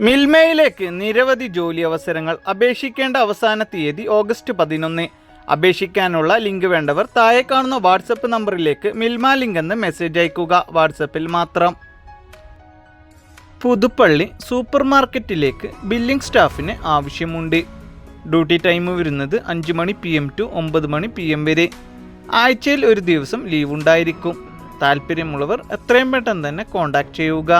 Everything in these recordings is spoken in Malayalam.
മിൽമയിലേക്ക് നിരവധി ജോലി അവസരങ്ങൾ. അപേക്ഷിക്കേണ്ട അവസാന തീയതി ഓഗസ്റ്റ് 11. അപേക്ഷിക്കാനുള്ള ലിങ്ക് വേണ്ടവർ താഴെ കാണുന്ന വാട്സപ്പ് നമ്പറിലേക്ക് മിൽമ ലിങ്ക് എന്ന് മെസ്സേജ് അയക്കുക. വാട്സപ്പിൽ മാത്രം. പുതുപ്പള്ളി സൂപ്പർ മാർക്കറ്റിലേക്ക് ബില്ലിംഗ് സ്റ്റാഫിന് ആവശ്യമുണ്ട്. ഡ്യൂട്ടി ടൈം വരുന്നത് 5 മണി PM to 9 മണി PM വരെ. ആഴ്ചയിൽ ഒരു ദിവസം ലീവ് ഉണ്ടായിരിക്കും. താല്പര്യമുള്ളവർ എത്രയും പെട്ടെന്ന് തന്നെ കോൺടാക്ട് ചെയ്യുക.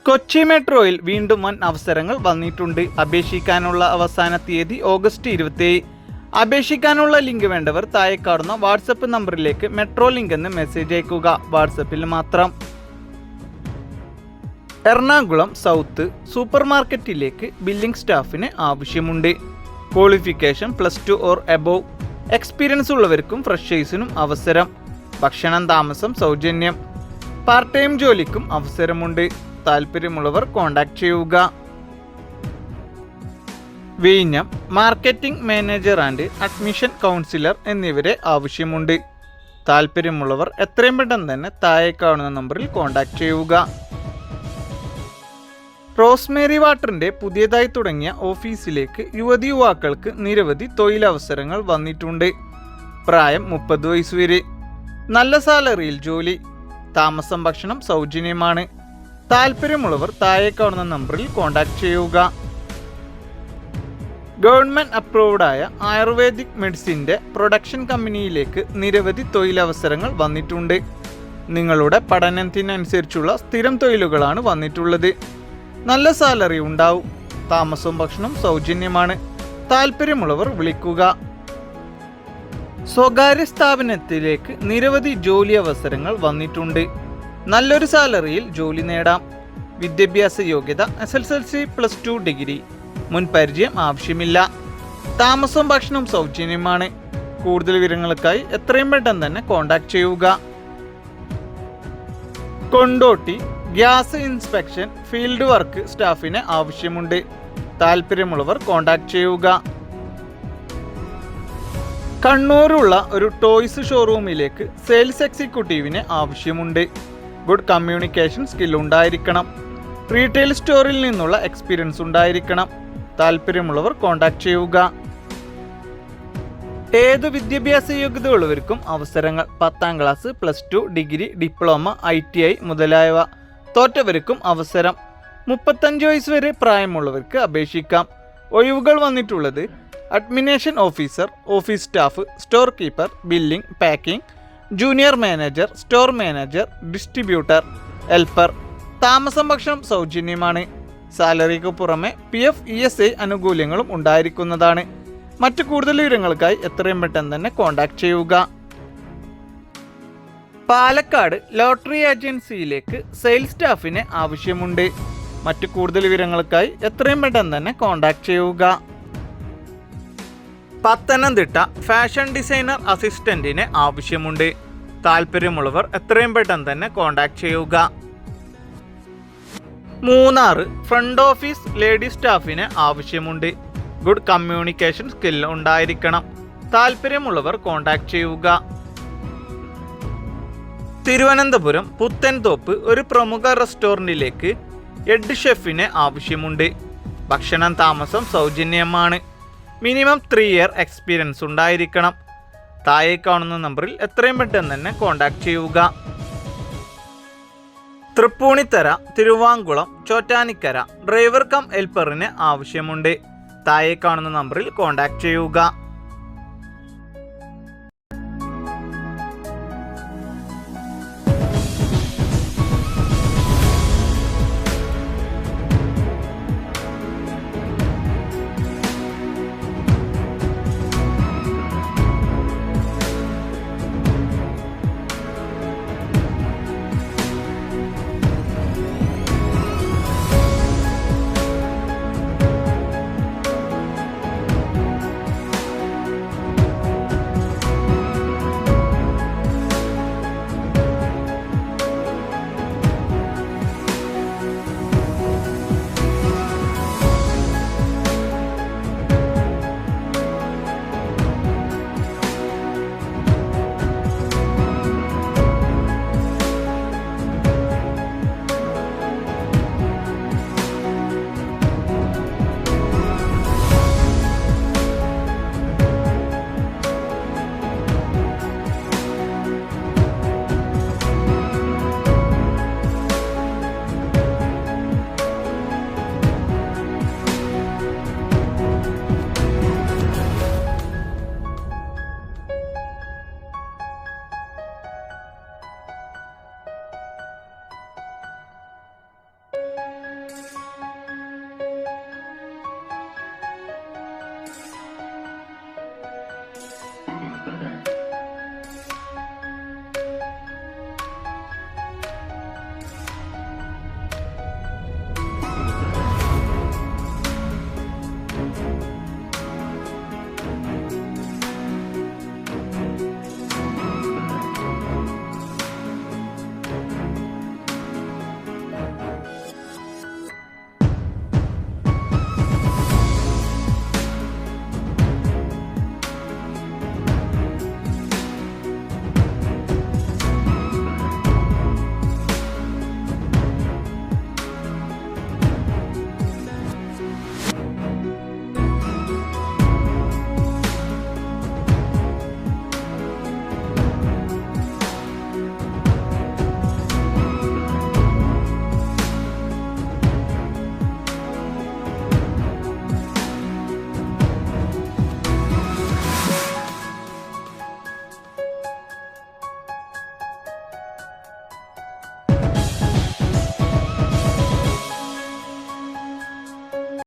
കൊച്ചി മെട്രോയിൽ വീണ്ടും വൻ അവസരങ്ങൾ വന്നിട്ടുണ്ട്. അപേക്ഷിക്കാനുള്ള അവസാന തീയതി ഓഗസ്റ്റ് 27. അപേക്ഷിക്കാനുള്ള ലിങ്ക് വേണ്ടവർ താഴെ കാണുന്ന വാട്സപ്പ് നമ്പറിലേക്ക് മെട്രോ ലിങ്ക് എന്ന് മെസ്സേജ് അയക്കുക. വാട്സപ്പിൽ മാത്രം. എറണാകുളം സൗത്ത് സൂപ്പർ മാർക്കറ്റിലേക്ക് ബില്ലിംഗ് സ്റ്റാഫിന് ആവശ്യമുണ്ട്. Qualification +2 or above. എക്സ്പീരിയൻസ് ഉള്ളവർക്കും ഫ്രഷേഴ്സിനും അവസരം. ഭക്ഷണം താമസം സൗജന്യം. പാർട്ട് ടൈം ജോലിക്കും അവസരമുണ്ട്. താല്പര്യമുള്ളവർ കോൺടാക്ട് ചെയ്യുക. വിഴിഞ്ഞം marketing manager and admission councillor എന്നിവരെ ആവശ്യമുണ്ട്. താല്പര്യമുള്ളവർ എത്രയും പെട്ടെന്ന് തന്നെ താഴെ കാണുന്ന നമ്പറിൽ കോൺടാക്ട് ചെയ്യുക. റോസ്മേരി വാട്ടറിൻ്റെ പുതിയതായി തുടങ്ങിയ ഓഫീസിലേക്ക് യുവതിയുവാക്കൾക്ക് നിരവധി തൊഴിലവസരങ്ങൾ വന്നിട്ടുണ്ട്. പ്രായം 30 വയസ്സ് വരെ. നല്ല സാലറിയിൽ ജോലി. താമസം ഭക്ഷണം സൗജന്യമാണ്. താല്പര്യമുള്ളവർ താഴെ കാണുന്ന നമ്പറിൽ കോൺടാക്ട് ചെയ്യുക. ഗവൺമെൻറ് അപ്രൂവ്ഡായ ആയുർവേദിക് മെഡിസിൻ്റെ പ്രൊഡക്ഷൻ കമ്പനിയിലേക്ക് നിരവധി തൊഴിലവസരങ്ങൾ വന്നിട്ടുണ്ട്. നിങ്ങളുടെ പഠനത്തിനനുസരിച്ചുള്ള സ്ഥിരം തൊഴിലുകളാണ് വന്നിട്ടുള്ളത്. നല്ല സാലറി ഉണ്ടാവും. താമസവും ഭക്ഷണവും സൗജന്യമാണ്. താല്പര്യമുള്ളവർ വിളിക്കുക. സ്വകാര്യ സ്ഥാപനത്തിലേക്ക് നിരവധി ജോലി അവസരങ്ങൾ വന്നിട്ടുണ്ട്. നല്ലൊരു സാലറിയിൽ ജോലി നേടാം. വിദ്യാഭ്യാസ യോഗ്യത SSLC +2 ഡിഗ്രി. മുൻപരിചയം ആവശ്യമില്ല. താമസവും ഭക്ഷണവും സൗജന്യമാണ്. കൂടുതൽ വിവരങ്ങൾക്കായി എത്രയും പെട്ടെന്ന് തന്നെ കോൺടാക്ട് ചെയ്യുക. Kondotty gas inspection field work സ്റ്റാഫിന് ആവശ്യമുണ്ട്. താല്പര്യമുള്ളവർ കോൺടാക്ട് ചെയ്യുക. കണ്ണൂരുള്ള ഒരു ടോയ്സ് ഷോറൂമിലേക്ക് സെയിൽസ് എക്സിക്യൂട്ടീവിന് ആവശ്യമുണ്ട്. ഗുഡ് കമ്മ്യൂണിക്കേഷൻ സ്കിൽ ഉണ്ടായിരിക്കണം. റീറ്റെയിൽ സ്റ്റോറിൽ നിന്നുള്ള എക്സ്പീരിയൻസ് ഉണ്ടായിരിക്കണം. താല്പര്യമുള്ളവർ കോൺടാക്ട് ചെയ്യുക. ഏത് വിദ്യാഭ്യാസ യോഗ്യത ഉള്ളവർക്കും അവസരങ്ങൾ. 10ാം ക്ലാസ് +2 ഡിഗ്രി ഡിപ്ലോമ ITI മുതലായവ. തോറ്റവർക്കും അവസരം. 35 വയസ്സ് വരെ പ്രായമുള്ളവർക്ക് അപേക്ഷിക്കാം. ഒഴിവുകൾ വന്നിട്ടുള്ളത് administration officer, office staff, store keeper, billing, packing, junior manager, store manager, distributor, helper. താമസം ഭക്ഷണം സൗജന്യമാണ്. സാലറിക്ക് പുറമെ PF ESI ആനുകൂല്യങ്ങളും ഉണ്ടായിരിക്കുന്നതാണ്. മറ്റു കൂടുതൽ വിവരങ്ങൾക്കായി എത്രയും പെട്ടെന്ന് തന്നെ കോൺടാക്ട് ചെയ്യുക. പാലക്കാട് ലോട്ടറി ഏജൻസിയിലേക്ക് സെയിൽസ് സ്റ്റാഫിന് ആവശ്യമുണ്ട്. മറ്റു കൂടുതൽ വിവരങ്ങൾക്കായി എത്രയും പെട്ടെന്ന് തന്നെ കോൺടാക്ട് ചെയ്യുക. പത്തനംതിട്ട ഫാഷൻ ഡിസൈനർ അസിസ്റ്റന്റിന് ആവശ്യമുണ്ട്. താല്പര്യമുള്ളവർ എത്രയും പെട്ടെന്ന് തന്നെ കോൺടാക്ട് ചെയ്യുക. മൂന്നാർ ഫ്രണ്ട് ഓഫീസ് ലേഡി സ്റ്റാഫിന് ആവശ്യമുണ്ട്. ഗുഡ് കമ്മ്യൂണിക്കേഷൻ സ്കിൽ ഉണ്ടായിരിക്കണം. താല്പര്യമുള്ളവർ കോൺടാക്ട് ചെയ്യുക. തിരുവനന്തപുരം പുത്തൻതോപ്പ് ഒരു പ്രമുഖ റെസ്റ്റോറൻറ്റിലേക്ക് ഹെഡ് ഷെഫിന് ആവശ്യമുണ്ട്. ഭക്ഷണം താമസം സൗജന്യമാണ്. മിനിമം 3 ഇയർ എക്സ്പീരിയൻസ് ഉണ്ടായിരിക്കണം. താഴെ കാണുന്ന നമ്പറിൽ എത്രയും പെട്ടെന്ന് തന്നെ കോൺടാക്ട് ചെയ്യുക. തൃപ്പൂണിത്തറ, തിരുവാങ്കുളം, ചോറ്റാനിക്കര ഡ്രൈവർ കം ഹെൽപ്പറിന് ആവശ്യമുണ്ട്. താഴെ കാണുന്ന നമ്പറിൽ കോൺടാക്ട് ചെയ്യുക.